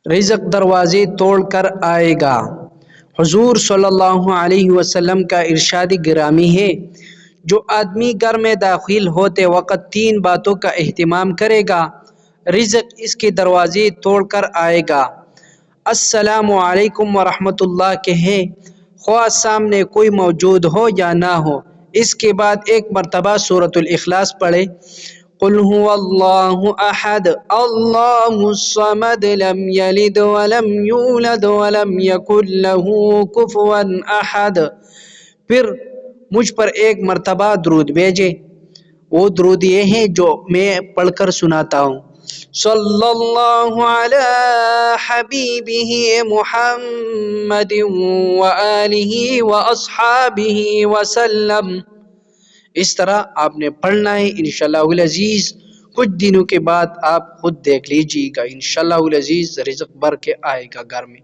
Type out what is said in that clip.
رزق دروازے توڑ کر آئے گا۔ حضور صلی اللہ علیہ وسلم کا ارشاد گرامی ہے، جو آدمی گھر میں داخل ہوتے وقت 3 باتوں کا اہتمام کرے گا، رزق اس کے دروازے توڑ کر آئے گا۔ السلام علیکم ورحمۃ اللہ کہے، خواہ سامنے کوئی موجود ہو یا نہ ہو۔ اس کے بعد ایک مرتبہ سورۃ الاخلاص پڑھے، قل هو اللہ احد اللہ الصمد لم یلد ولم یولد ولم یکن له کفوا احد۔ پھر مجھ پر ایک مرتبہ درود بھیجے، وہ درود یہ ہے جو میں پڑھ کر سناتا ہوں، صلی اللہ علی حبیبہ محمد وآلہ واصحابہ وسلم۔ اس طرح آپ نے پڑھنا ہے انشاءاللہ العزیز۔ کچھ دنوں کے بعد آپ خود دیکھ لیجیے گا انشاءاللہ العزیز رزق بھر کے آئے گا گھر میں۔